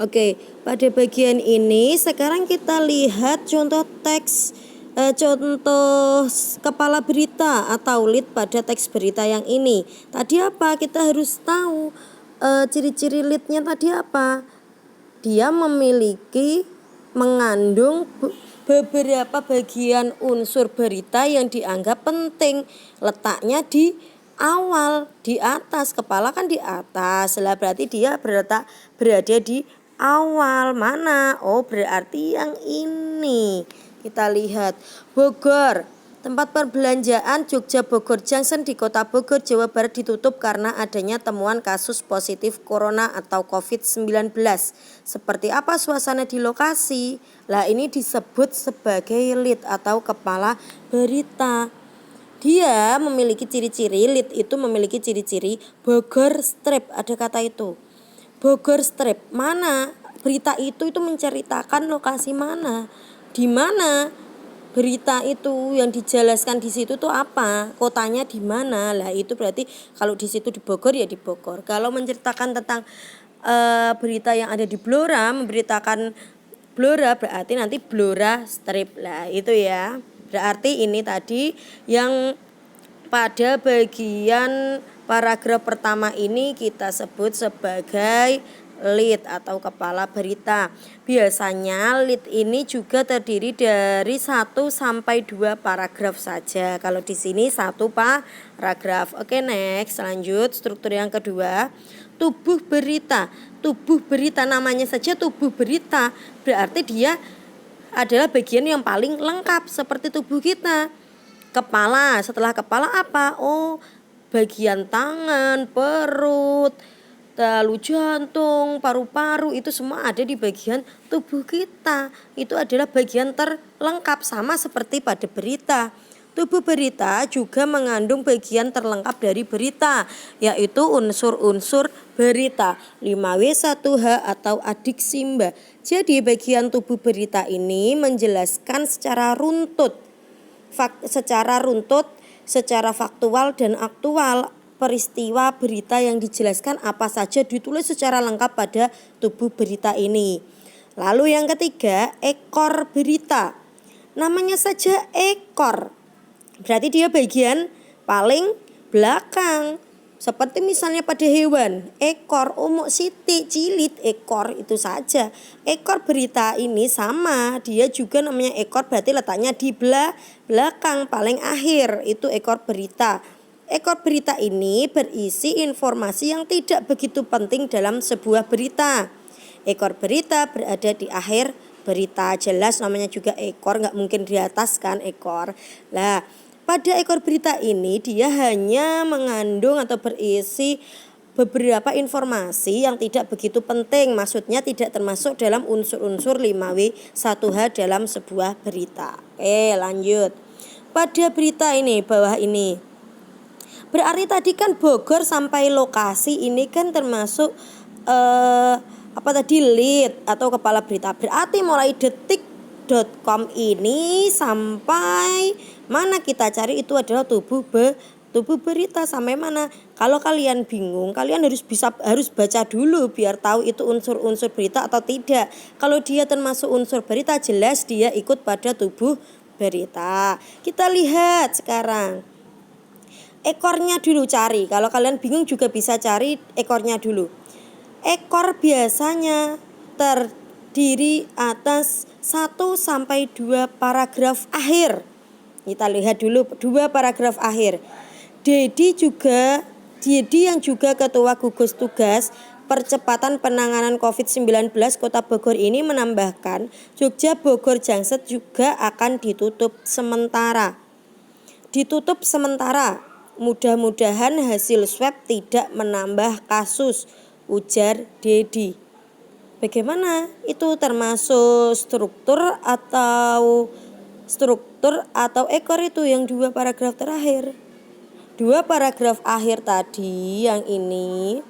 Oke, pada bagian ini sekarang kita lihat contoh teks, contoh kepala berita atau lead pada teks berita yang ini. Tadi apa? Kita harus tahu ciri-ciri leadnya tadi apa. Dia memiliki mengandung beberapa bagian unsur berita yang dianggap penting. Letaknya di awal, di atas. Kepala kan di atas. Lah berarti dia berada di awal mana? Oh, berarti yang ini. Kita lihat Bogor. Tempat perbelanjaan Jogja Bogor Junction di Kota Bogor, Jawa Barat ditutup karena adanya temuan kasus positif corona atau COVID-19. Seperti apa suasana di lokasi? Lah ini disebut sebagai lead atau kepala berita. Dia memiliki ciri-ciri, lead itu memiliki ciri-ciri Bogor Strip, ada kata itu. Bogor Strip, mana? Berita itu menceritakan lokasi mana? Di mana? Berita itu yang dijelaskan di situ tuh apa, kotanya di mana. Lah itu berarti kalau di situ di Bogor ya di Bogor. Kalau menceritakan tentang berita yang ada di Blora, memberitakan Blora, berarti nanti Blora Strip. Lah itu ya, berarti ini tadi yang pada bagian paragraf pertama ini kita sebut sebagai lead atau kepala berita. Biasanya lead ini juga terdiri dari 1 sampai 2 paragraf saja. Kalau di sini 1 paragraf. Oke, next, lanjut struktur yang kedua. Tubuh berita. Tubuh berita namanya saja tubuh berita, berarti dia adalah bagian yang paling lengkap seperti tubuh kita. Kepala, setelah kepala apa? Oh, bagian tangan, perut, lalu jantung, paru-paru, itu semua ada di bagian tubuh kita. Itu adalah bagian terlengkap, sama seperti pada berita. Tubuh berita juga mengandung bagian terlengkap dari berita, yaitu unsur-unsur berita 5W1H atau adik Simba. Jadi bagian tubuh berita ini menjelaskan secara runtut, secara faktual dan aktual peristiwa berita yang dijelaskan apa saja ditulis secara lengkap pada tubuh berita ini. Lalu yang ketiga, ekor berita. Namanya saja ekor, berarti dia bagian paling belakang. Seperti misalnya pada hewan, ekor, umuk sitik, cilit, ekor, itu saja. Ekor berita ini sama, dia juga namanya ekor, berarti letaknya di belakang paling akhir, itu ekor berita. Ekor berita ini berisi informasi yang tidak begitu penting dalam sebuah berita. Ekor berita berada di akhir berita, jelas namanya juga ekor, nggak mungkin di atas kan ekor. Lah, pada ekor berita ini dia hanya mengandung atau berisi beberapa informasi yang tidak begitu penting, maksudnya tidak termasuk dalam unsur-unsur 5W1H dalam sebuah berita. Oke, lanjut. Pada berita ini, bawah ini, berarti tadi kan Bogor sampai lokasi ini kan termasuk lead atau kepala berita. Berarti mulai detik.com ini sampai mana kita cari itu adalah tubuh berita sampai mana. Kalau kalian bingung, kalian harus baca dulu biar tahu itu unsur-unsur berita atau tidak. Kalau dia termasuk unsur berita, jelas dia ikut pada tubuh berita. Kita lihat sekarang ekornya dulu, cari. Kalau kalian bingung juga bisa cari ekornya dulu. Ekor biasanya terdiri atas 1 sampai 2 paragraf akhir. Kita lihat dulu 2 paragraf akhir. Dedi yang juga ketua gugus tugas percepatan penanganan COVID-19 Kota Bogor ini menambahkan, Jogja Bogor Junction juga akan ditutup sementara. Mudah-mudahan hasil swab tidak menambah kasus, ujar Dedi. Bagaimana? Itu termasuk struktur atau ekor itu yang 2 paragraf terakhir. 2 paragraf akhir tadi yang ini,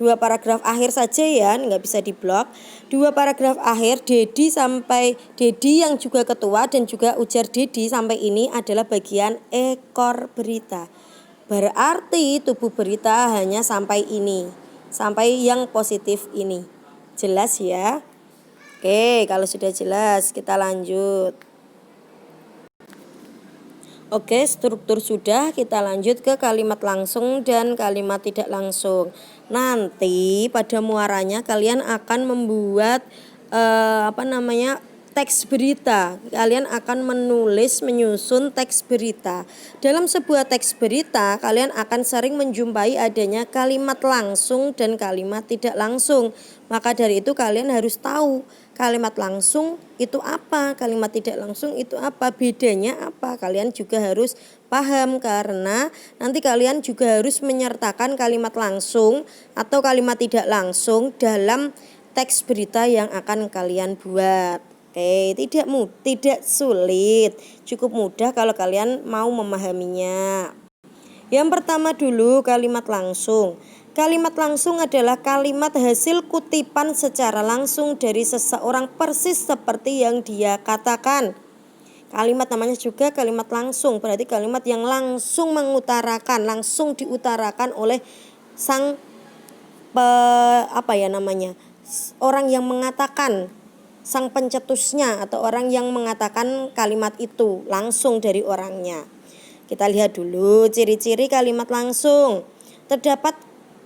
2 paragraf akhir saja ya, nggak bisa diblok. 2 paragraf akhir Dedi yang juga ketua dan juga ujar Dedi sampai ini adalah bagian ekor berita. Berarti tubuh berita hanya sampai ini. sampai yang positif ini. Jelas ya? Oke, kalau sudah jelas kita lanjut. Oke, struktur sudah, kita lanjut ke kalimat langsung dan kalimat tidak langsung. Nanti pada muaranya kalian akan membuat teks berita. Kalian akan menyusun teks berita. Dalam sebuah teks berita, kalian akan sering menjumpai adanya kalimat langsung dan kalimat tidak langsung. Maka dari itu kalian harus tahu kalimat langsung itu apa, kalimat tidak langsung itu apa, bedanya apa. Kalian juga harus paham karena nanti kalian juga harus menyertakan kalimat langsung atau kalimat tidak langsung dalam teks berita yang akan kalian buat. Oke, tidak sulit, cukup mudah kalau kalian mau memahaminya. Yang pertama dulu kalimat langsung. Kalimat langsung adalah kalimat hasil kutipan secara langsung dari seseorang persis seperti yang dia katakan. Kalimat namanya juga kalimat langsung, berarti kalimat yang langsung mengutarakan, langsung diutarakan oleh sang orang yang mengatakan, sang pencetusnya atau orang yang mengatakan kalimat itu langsung dari orangnya. Kita lihat dulu ciri-ciri kalimat langsung. Terdapat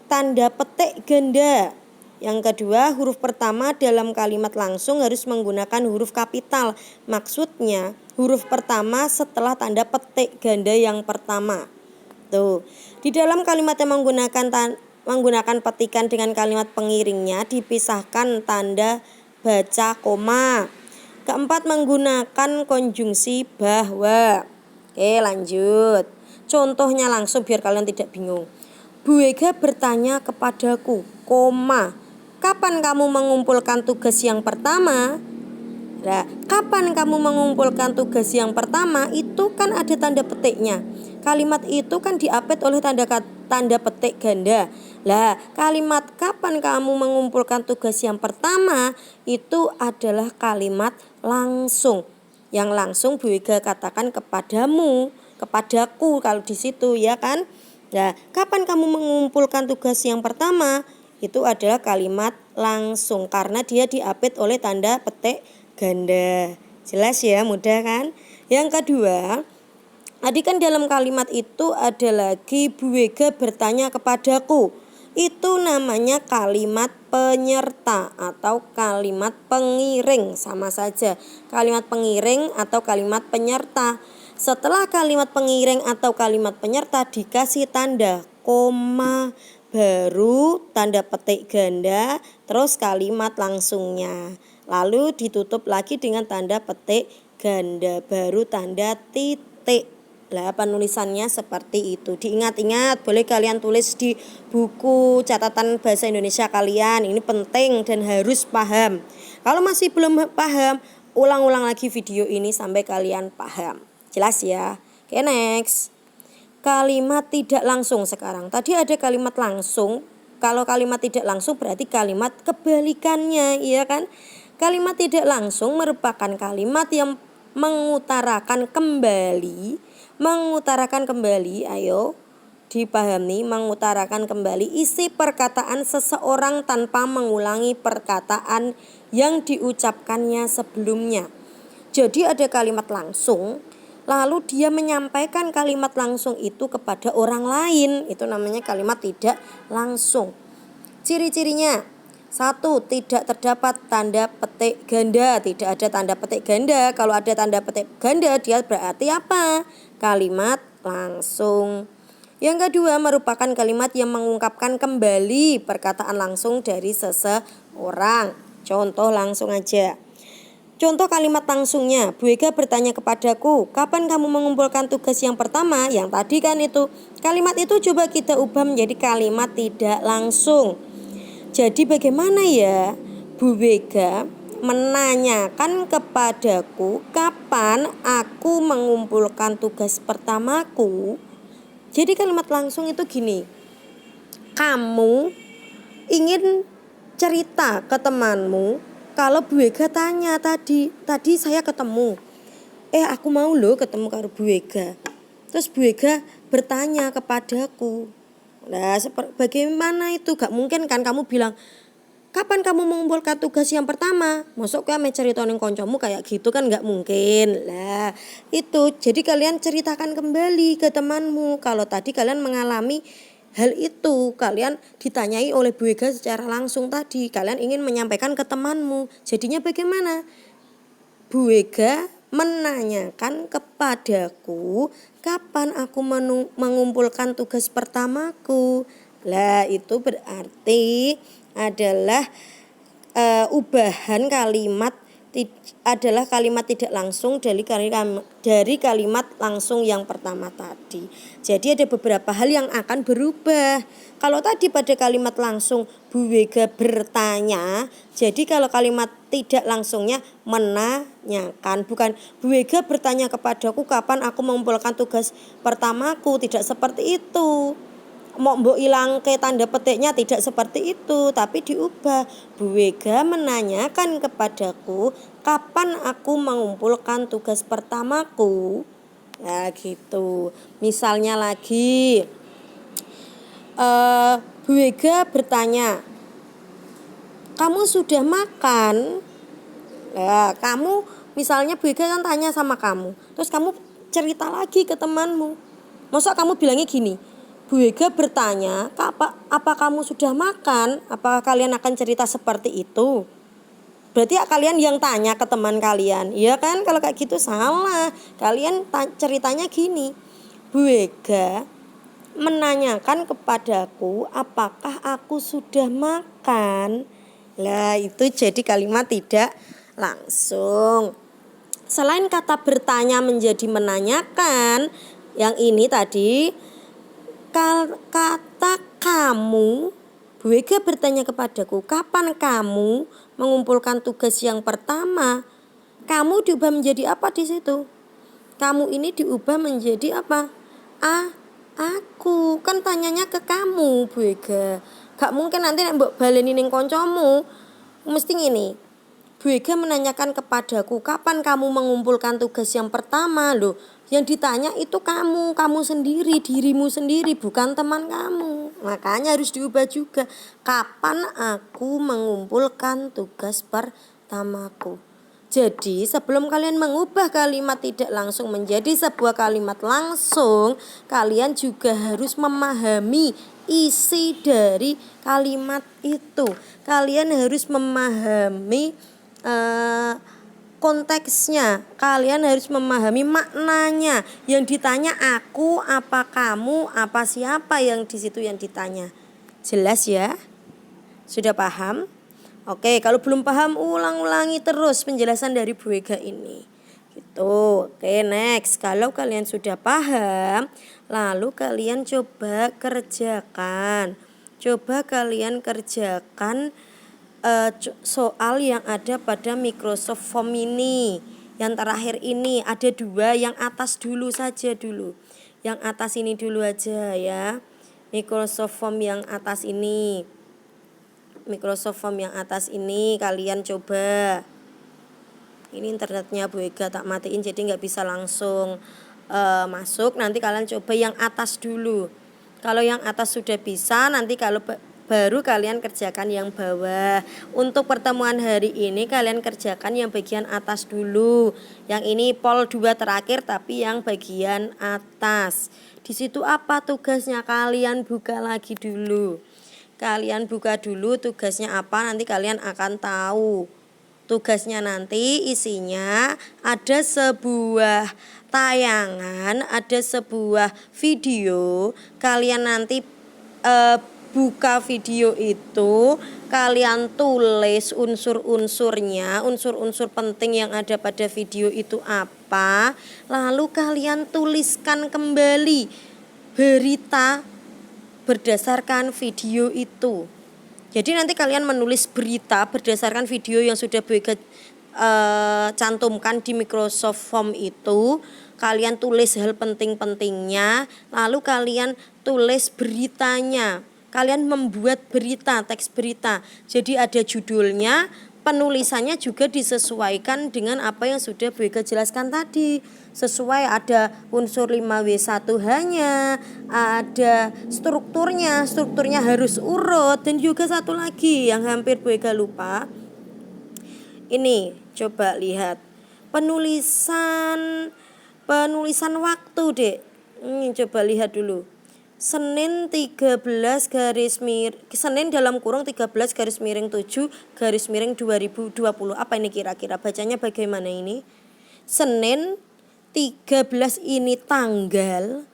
tanda petik ganda. Yang kedua, huruf pertama dalam kalimat langsung harus menggunakan huruf kapital. Maksudnya, huruf pertama setelah tanda petik ganda yang pertama. Tuh, di dalam kalimat yang menggunakan petikan dengan kalimat pengiringnya dipisahkan tanda baca koma. Keempat, menggunakan konjungsi bahwa. Oke, lanjut. Contohnya langsung biar kalian tidak bingung. Bu Ega bertanya kepadaku, koma, kapan kamu mengumpulkan tugas yang pertama? Nah, kapan kamu mengumpulkan tugas yang pertama itu kan ada tanda petiknya. Kalimat itu kan diapit oleh tanda petik ganda. Lah, kalimat kapan kamu mengumpulkan tugas yang pertama itu adalah kalimat langsung. Yang langsung Bu Ega katakan kepadamu, kepadaku kalau di situ ya kan? Nah, kapan kamu mengumpulkan tugas yang pertama? Itu adalah kalimat langsung karena dia diapit oleh tanda petik ganda. Jelas ya, mudah kan? Yang kedua, tadi kan dalam kalimat itu ada lagi Bu Ega bertanya kepadaku. Itu namanya kalimat penyerta atau kalimat pengiring, sama saja. Kalimat pengiring atau kalimat penyerta. Setelah kalimat pengiring atau kalimat penyerta dikasih tanda koma, baru tanda petik ganda, terus kalimat langsungnya. Lalu ditutup lagi dengan tanda petik ganda, baru tanda titik. Lah, penulisannya seperti itu. Diingat-ingat, boleh kalian tulis di buku catatan bahasa Indonesia kalian. Ini penting dan harus paham. Kalau masih belum paham, ulang-ulang lagi video ini sampai kalian paham. Jelas ya? Oke, next. Kalimat tidak langsung sekarang. Tadi ada kalimat langsung. Kalau kalimat tidak langsung berarti kalimat kebalikannya, iya kan? Kalimat tidak langsung merupakan kalimat yang mengutarakan kembali, ayo dipahami, mengutarakan kembali isi perkataan seseorang tanpa mengulangi perkataan yang diucapkannya sebelumnya. Jadi ada kalimat langsung, lalu dia menyampaikan kalimat langsung itu kepada orang lain, itu namanya kalimat tidak langsung. Ciri-cirinya: 1. Tidak terdapat tanda petik ganda. Tidak ada tanda petik ganda. Kalau ada tanda petik ganda, dia berarti apa? Kalimat langsung. Yang kedua, merupakan kalimat yang mengungkapkan kembali perkataan langsung dari seseorang. Contoh langsung aja. Contoh kalimat langsungnya, Bu Ega bertanya kepadaku, kapan kamu mengumpulkan tugas yang pertama? Yang tadi kan itu. Kalimat itu coba kita ubah menjadi kalimat tidak langsung. Jadi bagaimana ya? Bu Ega menanyakan kepadaku kapan aku mengumpulkan tugas pertamaku. Jadi kalimat langsung itu gini. Kamu ingin cerita ke temanmu kalau Bu Ega tanya tadi saya ketemu. Aku mau loh ketemu karo Bu Ega. Terus Bu Ega bertanya kepadaku. Nah, bagaimana itu? Gak mungkin kan kamu bilang, kapan kamu mengumpulkan tugas yang pertama? Masuk kayak cerita ning koncomu kayak gitu kan gak mungkin. Lah, itu. Jadi kalian ceritakan kembali ke temanmu kalau tadi kalian mengalami hal itu, kalian ditanyai oleh Bu Ega secara langsung tadi, kalian ingin menyampaikan ke temanmu. Jadinya bagaimana? Bu Ega menanyakan kepadaku kapan aku mengumpulkan tugas pertamaku. Lah itu berarti adalah ubahan kalimat adalah kalimat tidak langsung dari kalimat langsung yang pertama tadi. Jadi ada beberapa hal yang akan berubah. Kalau tadi pada kalimat langsung Bu Wega bertanya, jadi kalau kalimat tidak langsungnya menanyakan, bukan Bu Wega bertanya kepadaku kapan aku mengumpulkan tugas pertamaku, tidak seperti itu. Mau mbok ilang ke tanda petiknya tidak seperti itu, tapi diubah. Bu Wega menanyakan kepadaku kapan aku mengumpulkan tugas pertamaku. Nah gitu. Misalnya lagi Bu Wega bertanya, kamu sudah makan? Nah, kamu misalnya Bu Wega kan tanya sama kamu, terus kamu cerita lagi ke temanmu. Masa kamu bilangnya gini, Bu Wega bertanya, apa kamu sudah makan? Apakah kalian akan cerita seperti itu? Berarti kalian yang tanya ke teman kalian. Iya kan? Kalau kayak gitu salah. Kalian ceritanya gini, Bu Wega menanyakan kepadaku apakah aku sudah makan. Lah itu jadi kalimat tidak langsung. Selain kata bertanya menjadi menanyakan, yang ini tadi kata kamu, Bu Wega bertanya kepadaku, kapan kamu mengumpulkan tugas yang pertama? Kamu diubah menjadi apa di situ? Kamu ini diubah menjadi apa? Aku. Kan tanyanya ke kamu, Bu Wega. Gak mungkin nanti nek mbok baleni ning kancamu. Mesti ngene. Bu Wega menanyakan kepadaku, kapan kamu mengumpulkan tugas yang pertama? Loh, yang ditanya itu kamu sendiri, dirimu sendiri, bukan teman kamu. Makanya harus diubah juga. Kapan aku mengumpulkan tugas pertamaku? Jadi sebelum kalian mengubah kalimat tidak langsung menjadi sebuah kalimat langsung, kalian juga harus memahami isi dari kalimat itu. Kalian harus memahami konteksnya, kalian harus memahami maknanya. Yang ditanya aku, apa kamu, apa siapa yang di situ yang ditanya. Jelas ya? Sudah paham? Oke, kalau belum paham ulang-ulangi terus penjelasan dari Bu Wega ini. Gitu. Oke, next. Kalau kalian sudah paham, lalu kalian coba kerjakan. Coba kalian kerjakan soal yang ada pada Microsoft Form ini. Yang terakhir ini ada 2, yang atas dulu saja dulu. Yang atas ini dulu aja ya. Microsoft Form yang atas ini. Microsoft Form yang atas ini kalian coba. Ini internetnya Bu Wega tak matiin jadi nggak bisa langsung masuk. Nanti kalian coba yang atas dulu. Kalau yang atas sudah bisa, nanti kalau baru kalian kerjakan yang bawah. Untuk pertemuan hari ini kalian kerjakan yang bagian atas dulu. Yang ini pol 2 terakhir tapi yang bagian atas. Di situ apa tugasnya? Kalian buka lagi dulu. Kalian buka dulu tugasnya apa, nanti kalian akan tahu. Tugasnya nanti isinya ada sebuah tayangan, ada sebuah video. Kalian nanti buka video itu, kalian tulis unsur-unsurnya, unsur-unsur penting yang ada pada video itu apa. Lalu kalian tuliskan kembali berita berdasarkan video itu. Jadi nanti kalian menulis berita berdasarkan video yang sudah Bu Wega cantumkan di Microsoft Form itu. Kalian tulis hal penting-pentingnya, lalu kalian tulis beritanya. Kalian membuat berita, teks berita. Jadi ada judulnya, penulisannya juga disesuaikan dengan apa yang sudah Bu Ega jelaskan tadi. Sesuai, ada unsur 5W1 hanya, ada strukturnya harus urut, dan juga satu lagi yang hampir Bu Ega lupa. Ini coba lihat penulisan waktu, Dek. Ini coba lihat dulu. Senin 13 garis miring, Senin dalam kurung 13 garis miring 7 garis miring 2020. Apa ini kira-kira? Bacanya bagaimana ini? Senin 13 ini tanggal,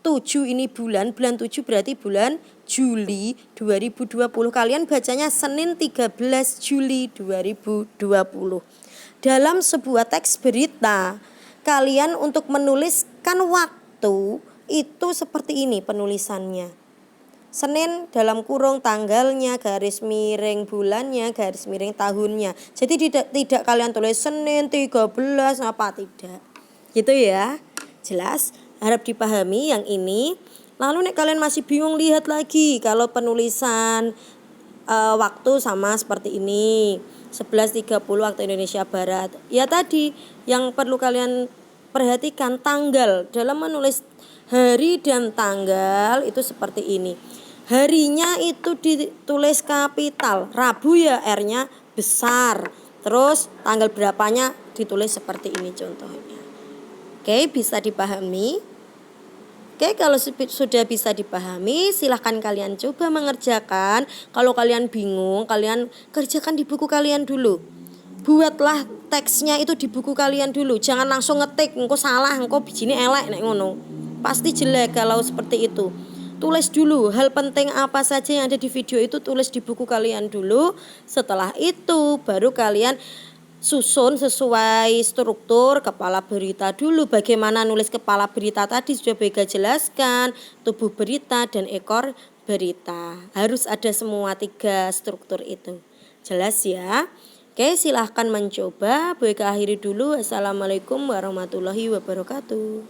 7 ini bulan 7 berarti bulan Juli 2020. Kalian bacanya Senin 13 Juli 2020. Dalam sebuah teks berita, kalian untuk menuliskan waktu itu seperti ini penulisannya. Senin dalam kurung tanggalnya, garis miring bulannya, garis miring tahunnya. Jadi tidak kalian tulis Senin 13 apa, tidak. Gitu ya. Jelas? Harap dipahami yang ini. Lalu nek kalian masih bingung, lihat lagi kalau penulisan waktu sama seperti ini. 11.30 waktu Indonesia Barat. Ya tadi yang perlu kalian perhatikan, tanggal. Dalam menulis hari dan tanggal itu seperti ini. Harinya itu ditulis kapital, Rabu ya R-nya besar. Terus tanggal berapanya ditulis seperti ini contohnya. Oke, bisa dipahami? Oke, kalau sudah bisa dipahami, silahkan kalian coba mengerjakan. Kalau kalian bingung, kalian kerjakan di buku kalian dulu. Buatlah teksnya itu di buku kalian dulu. Jangan langsung ngetik, engko salah, engko bijine elek nek ngono. Pasti jelek kalau seperti itu. Tulis dulu hal penting apa saja yang ada di video itu, tulis di buku kalian dulu. Setelah itu baru kalian susun sesuai struktur kepala berita dulu. Bagaimana nulis kepala berita tadi sudah Bu Ega jelaskan, tubuh berita dan ekor berita. Harus ada semua 3 struktur itu. Jelas ya? Oke, silahkan mencoba. Bu Ega akhiri dulu. Assalamualaikum warahmatullahi wabarakatuh.